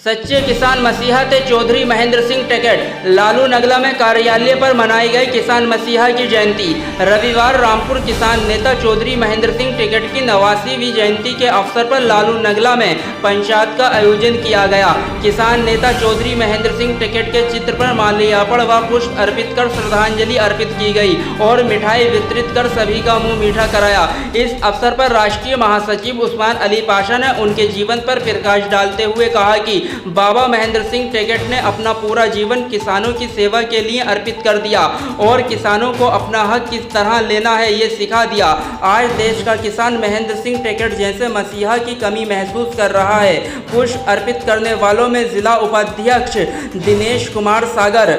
सच्चे किसान मसीहा थे चौधरी महेंद्र सिंह टिकैत। लालू नगला में कार्यालय पर मनाई गई किसान मसीहा की जयंती। रविवार रामपुर किसान नेता चौधरी महेंद्र सिंह टिकैत की 89वीं जयंती के अवसर पर लालू नगला में पंचायत का आयोजन किया गया। किसान नेता चौधरी महेंद्र सिंह टिकैत के चित्र पर माल्यार्पण व पुष्प अर्पित कर श्रद्धांजलि अर्पित की गई और मिठाई वितरित कर सभी का मुंह मीठा कराया। इस अवसर पर राष्ट्रीय महासचिव उस्मान अली पाशा ने उनके जीवन पर प्रकाश डालते हुए कहा कि बाबा महेंद्र सिंह टिकैत ने अपना पूरा जीवन किसानों की सेवा के लिए अर्पित कर दिया और किसानों को अपना हक किस तरह लेना है ये सिखा दिया। आज देश का किसान महेंद्र सिंह टिकैत जैसे मसीहा की कमी महसूस कर रहा है। पुष्प अर्पित करने वालों में जिला उपाध्यक्ष दिनेश कुमार सागर,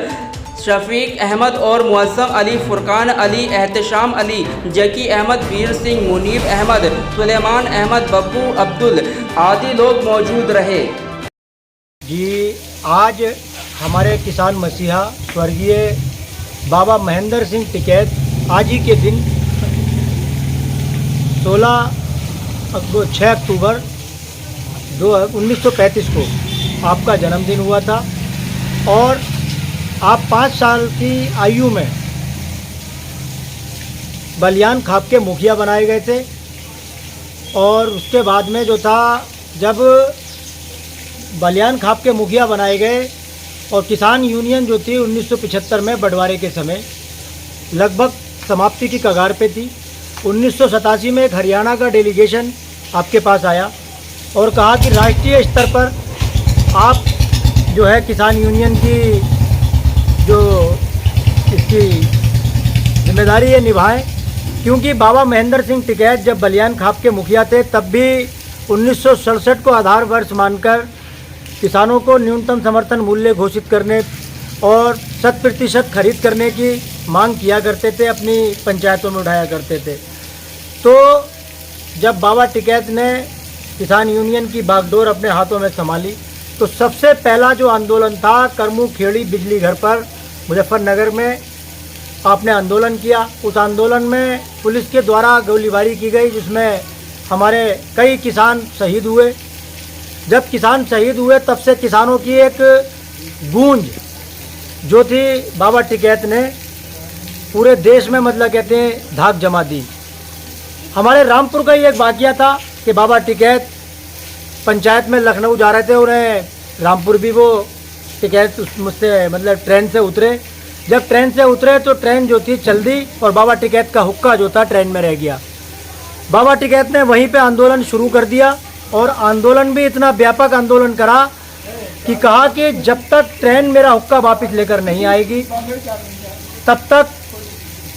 शफीक अहमद और मुअज्जम अली, फुरकान अली, एहतशाम अली, जकी अहमद, वीर सिंह, मुनीब अहमद, सुलेमान अहमद, बब्बू अब्दुल आदि लोग मौजूद रहे। जी, आज हमारे किसान मसीहा स्वर्गीय बाबा महेंद्र सिंह टिकैत आज ही के दिन 6 अक्टूबर 1935 को आपका जन्मदिन हुआ था और आप 5 साल की आयु में बलियान खाप के मुखिया बनाए गए थे और उसके बाद में जो था, जब बलियान खाप के मुखिया बनाए गए और किसान यूनियन जो थी 1975 में बंटवारे के समय लगभग समाप्ति की कगार पे थी। 1987 में एक हरियाणा का डेलीगेशन आपके पास आया और कहा कि राष्ट्रीय स्तर पर आप जो है किसान यूनियन की जो इसकी जिम्मेदारी ये निभाएं, क्योंकि बाबा महेंद्र सिंह टिकैत जब बलियान खाप के मुखिया थे तब भी 1967 को आधार वर्ष मानकर किसानों को न्यूनतम समर्थन मूल्य घोषित करने और 100% खरीद करने की मांग किया करते थे, अपनी पंचायतों में उठाया करते थे। तो जब बाबा टिकैत ने किसान यूनियन की बागडोर अपने हाथों में संभाली तो सबसे पहला जो आंदोलन था करमू खेड़ी बिजली घर पर मुजफ्फरनगर में आपने आंदोलन किया। उस आंदोलन में पुलिस के द्वारा गोलीबारी की गई जिसमें हमारे कई किसान शहीद हुए। जब किसान शहीद हुए तब से किसानों की एक गूंज जो थी बाबा टिकैत ने पूरे देश में मतलब कहते हैं धाक जमा दी। हमारे रामपुर का ही एक वाक़या था कि बाबा टिकैत पंचायत में लखनऊ जा रहे थे, उन्हें रामपुर भी वो टिकैत मुझसे मतलब ट्रेन से उतरे। जब ट्रेन से उतरे तो ट्रेन जो थी चल दी और बाबा टिकैत का हुक्का जो था ट्रेन में रह गया। बाबा टिकैत ने वहीं पे आंदोलन शुरू कर दिया और आंदोलन भी इतना व्यापक आंदोलन करा कि कहा कि जब तक ट्रेन मेरा हुक्का वापस लेकर नहीं आएगी तब तक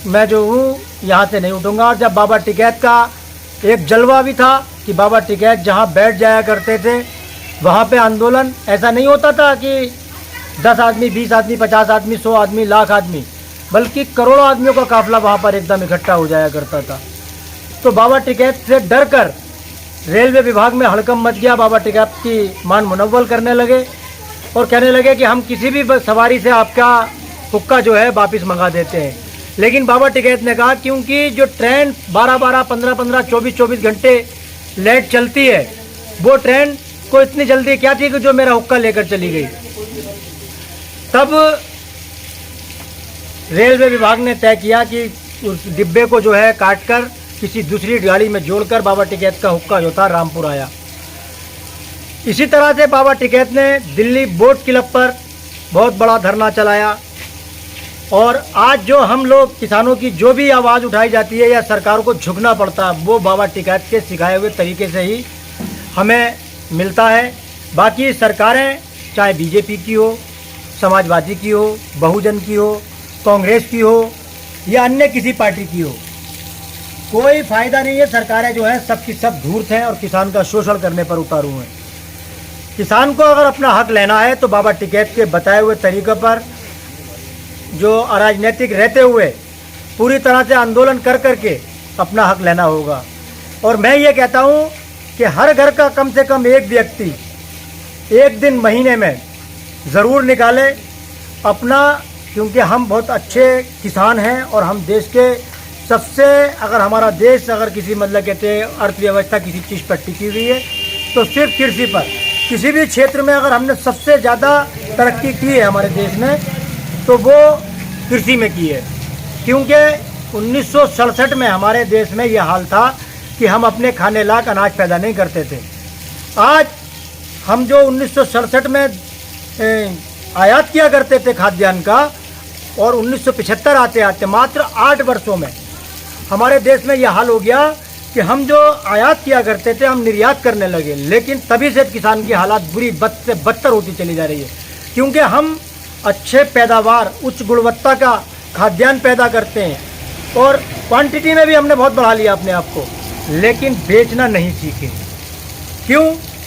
मैं जो हूँ यहाँ से नहीं उठूँगा। और जब बाबा टिकैत का एक जलवा भी था कि बाबा टिकैत जहाँ बैठ जाया करते थे वहाँ पे आंदोलन ऐसा नहीं होता था कि 10 आदमी, 20 आदमी, 50 आदमी, 100 आदमी, लाख आदमी, बल्कि करोड़ों आदमियों का काफिला वहाँ पर एकदम इकट्ठा हो जाया करता था। तो बाबा टिकैत से डर कर रेलवे विभाग में हड़कंप मच गया। बाबा टिकैत की मान मुनव्वल करने लगे और कहने लगे कि हम किसी भी सवारी से आपका हुक्का जो है वापस मंगा देते हैं। लेकिन बाबा टिकैत ने कहा क्योंकि जो ट्रेन 12-12, 15-15, 24-24 घंटे लेट चलती है, वो ट्रेन को इतनी जल्दी क्या थी कि जो मेरा हुक्का लेकर चली गई। तब रेलवे विभाग ने तय किया कि उस डिब्बे को जो है काटकर किसी दूसरी गाड़ी में जोड़कर बाबा टिकैत का हुक्का जो था रामपुर आया। इसी तरह से बाबा टिकैत ने दिल्ली बोट क्लब पर बहुत बड़ा धरना चलाया और आज जो हम लोग किसानों की जो भी आवाज़ उठाई जाती है या सरकार को झुकना पड़ता है वो बाबा टिकैत के सिखाए हुए तरीके से ही हमें मिलता है। बाकी सरकारें चाहे बीजेपी की हो, समाजवादी की हो, बहुजन की हो, कांग्रेस की हो या अन्य किसी पार्टी की हो, कोई फ़ायदा नहीं है। सरकारें जो हैं सब की सब धूर्त हैं और किसान का शोषण करने पर उतारू हैं। किसान को अगर अपना हक लेना है तो बाबा टिकैत के बताए हुए तरीक़े पर जो अराजनीतिक रहते हुए पूरी तरह से आंदोलन कर करके अपना हक लेना होगा। और मैं ये कहता हूँ कि हर घर का कम से कम एक व्यक्ति एक दिन महीने में ज़रूर निकाले अपना, क्योंकि हम बहुत अच्छे किसान हैं और हम देश के सबसे, अगर हमारा देश अगर किसी मतलब कहते हैं अर्थव्यवस्था किसी चीज़ पर टिकी हुई है तो सिर्फ कृषि पर। किसी भी क्षेत्र में अगर हमने सबसे ज़्यादा तरक्की की है हमारे देश में तो वो कृषि में की है, क्योंकि 1967 में हमारे देश में ये हाल था कि हम अपने खाने लायक अनाज पैदा नहीं करते थे। आज हम जो 1967 में आयात किया करते थे खाद्यान्न का, और 1975 आते आते मात्र 8 वर्षों में हमारे देश में यह हाल हो गया कि हम जो आयात किया करते थे हम निर्यात करने लगे। लेकिन तभी से किसान की हालात बुरी बद से बदतर होती चली जा रही है, क्योंकि हम अच्छे पैदावार उच्च गुणवत्ता का खाद्यान्न पैदा करते हैं और क्वांटिटी में भी हमने बहुत बढ़ा लिया अपने आप को, लेकिन बेचना नहीं सीखे। क्यों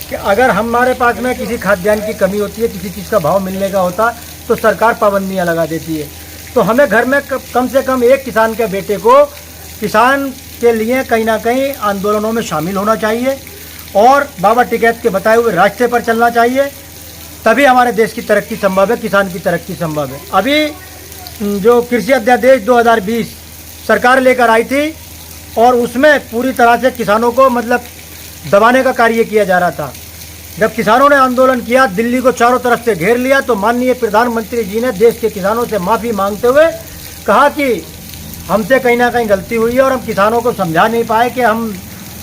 कि अगर हमारे पास में किसी खाद्यान्न की कमी होती है, किसी चीज़ का भाव मिलने का होता, तो सरकार पाबंदियां लगा देती है। तो हमें घर में कम से कम एक किसान के बेटे को किसान के लिए कहीं ना कहीं आंदोलनों में शामिल होना चाहिए और बाबा टिकैत के बताए हुए रास्ते पर चलना चाहिए, तभी हमारे देश की तरक्की संभव है, किसान की तरक्की संभव है। अभी जो कृषि अध्यादेश 2020 सरकार लेकर आई थी और उसमें पूरी तरह से किसानों को मतलब दबाने का कार्य किया जा रहा था। जब किसानों ने आंदोलन किया, दिल्ली को चारों तरफ से घेर लिया, तो माननीय प्रधानमंत्री जी ने देश के किसानों से माफ़ी मांगते हुए कहा कि हमसे कहीं ना कहीं गलती हुई है और हम किसानों को समझा नहीं पाए कि हम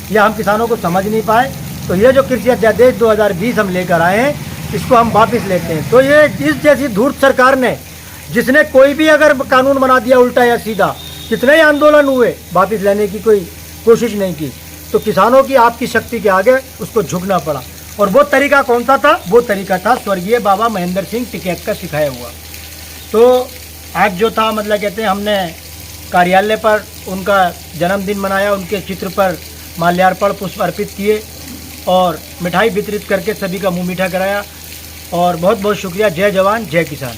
किसानों को समझ नहीं पाए। तो ये जो कृषि अध्यादेश 2020 हम लेकर आए हैं, इसको हम वापस लेते हैं। तो ये इस जैसी धूर्त सरकार ने, जिसने कोई भी अगर कानून बना दिया उल्टा या सीधा, कितने ही आंदोलन हुए, वापस लेने की कोई कोशिश नहीं की। तो किसानों की आपकी शक्ति के आगे उसको झुकना पड़ा। और वो तरीका कौन सा था? वो तरीका था स्वर्गीय बाबा महेंद्र सिंह टिकैत का सिखाया हुआ। तो आज जो था मतलब कहते हैं हमने कार्यालय पर उनका जन्मदिन मनाया, उनके चित्र पर माल्यार्पण पुष्प अर्पित किए और मिठाई वितरित करके सभी का मुंह मीठा कराया। और बहुत बहुत शुक्रिया। जय जवान जय किसान।